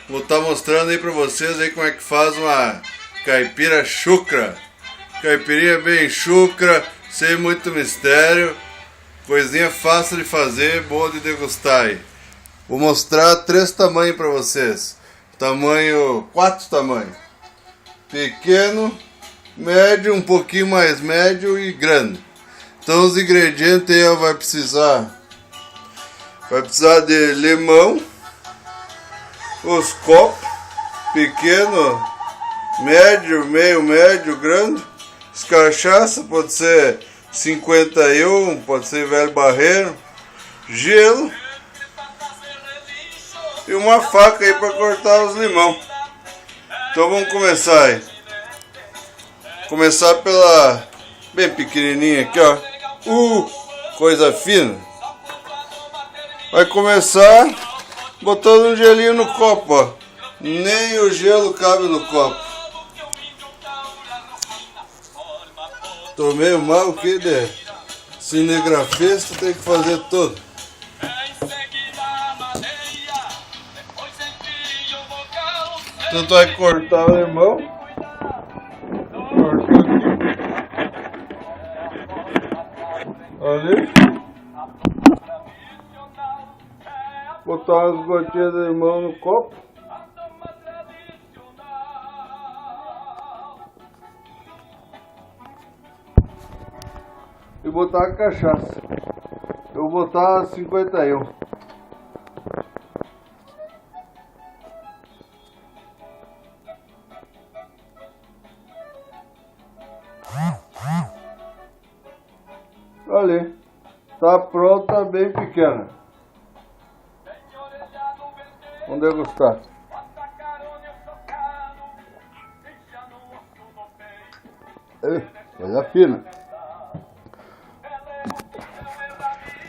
Vou estar mostrando aí pra vocês aí como é que faz uma caipira chucra. Caipirinha bem chucra, sem muito mistério. Coisinha fácil de fazer, boa de degustar aí. Vou mostrar 3 tamanhos pra vocês. Quatro tamanhos. Pequeno, médio, um pouquinho mais médio e grande. Então os ingredientes aí vai precisar de limão, os copos, pequeno, médio, meio médio, grande. As cachaça, pode ser 51, pode ser velho barreiro, gelo e uma faca aí para cortar os limão. Então vamos começar aí. Começar pela bem pequenininha aqui, ó. Coisa fina. Vai começar botando um gelinho no copo, ó. Nem o gelo cabe no copo. Tô meio mal aqui de cinegrafista, tem que fazer tudo. Então tu vai cortar o limão. Ali. Botar umas gotinhas de limão no copo. E botar a cachaça. Eu vou botar 51. Ali. Tá pronta, bem pequena. Vamos degustar. Coisa fina.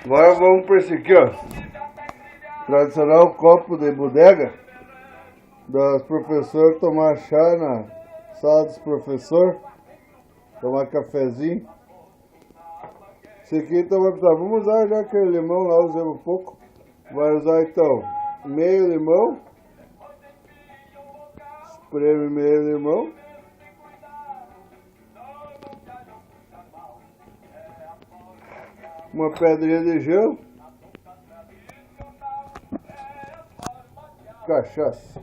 Agora vamos para esse aqui, ó. Tradicional copo de bodega das professoras, tomar chá na sala dos professores, tomar cafezinho. Esse aqui então vai precisar, vamos usar já aquele limão lá, usamos um pouco. Vai usar então meio limão, espreme meio limão. Uma pedrinha de gelo, cachaça.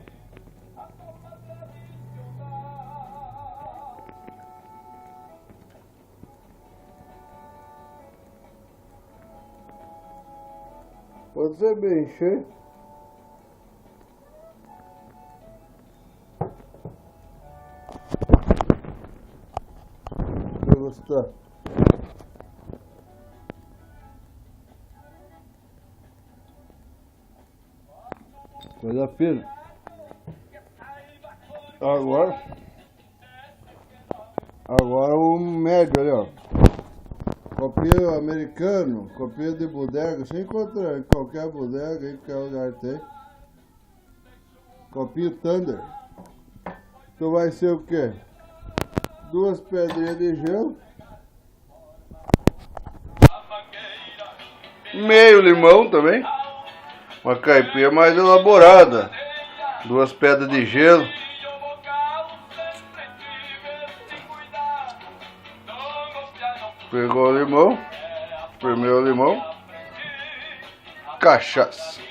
Pode ser bem cheio. Vou gostar. Coisa fina. Agora o médio ali, ó. Copinho americano, copinho de bodega. Você encontra em qualquer bodega, em qualquer lugar tem. Copinho Thunder. Então vai ser o quê? 2 pedrinhas de gelo. Meio limão também. Uma caipira mais elaborada. 2 pedras de gelo. Pegou o limão. Espremeu o limão. Cachaça.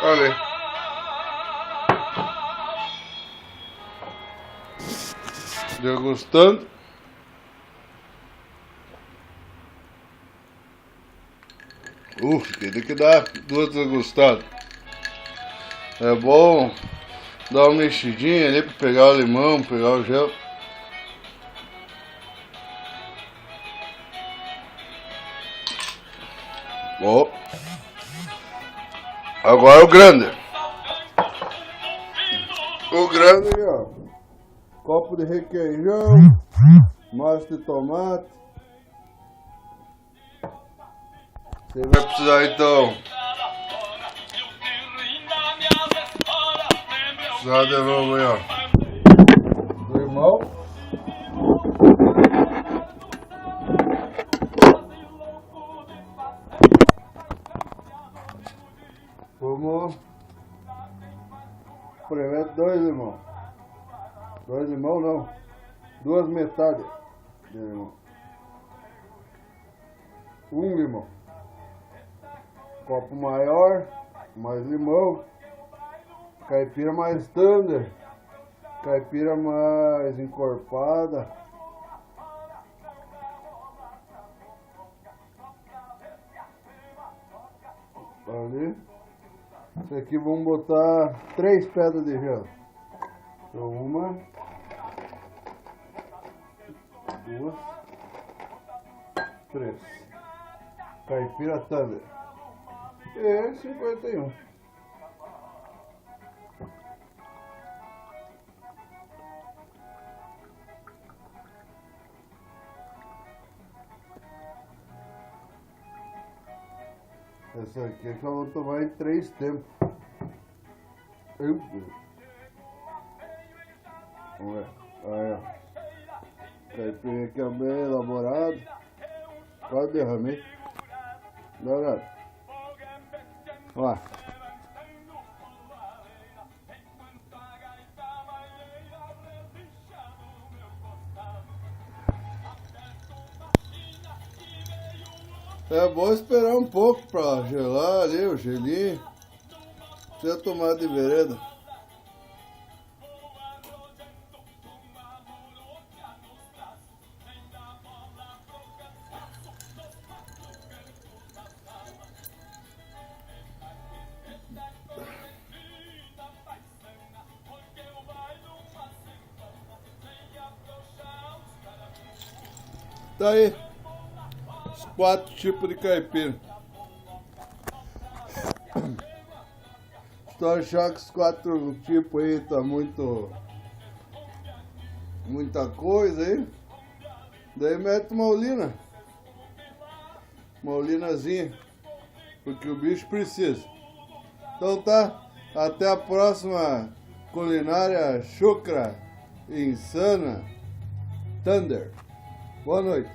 Olha. Degustando. Tem que dar 2 degustadas. É bom dar uma mexidinha ali para pegar o limão, pegar o gelo. Bom. Agora o grande. O grande, ó. Copo de requeijão, massa de tomate. Você vai precisar então Só de novo aí, ó. Do irmão. Vamos prever 2 limão. 2 limão não. 2 metades de limão. 1 limão. Copo maior, mais limão. Caipira mais Thunder. Caipira mais encorpada. Ali. Esse aqui vamos botar 3 pedras de gelo. Então 1, 2, 3. Caipira Thunder. E 51. Essa aqui é que eu vou tomar em 3 tempos. Vamos ver. Aí, ó. Caipirinha aqui é bem elaborado. Quase derramei. Dá uma olhada. Ó. É bom esperar um pouco pra gelar ali o gelinho. Precisa tomar de vereda. Tá aí. 4 tipos de caipira. Se tu achar que os 4 tipos aí tá muita coisa aí, daí mete uma olina. Uma olinazinha. Porque o bicho precisa. Então tá. Até a próxima culinária chucra insana Thunder. Boa noite.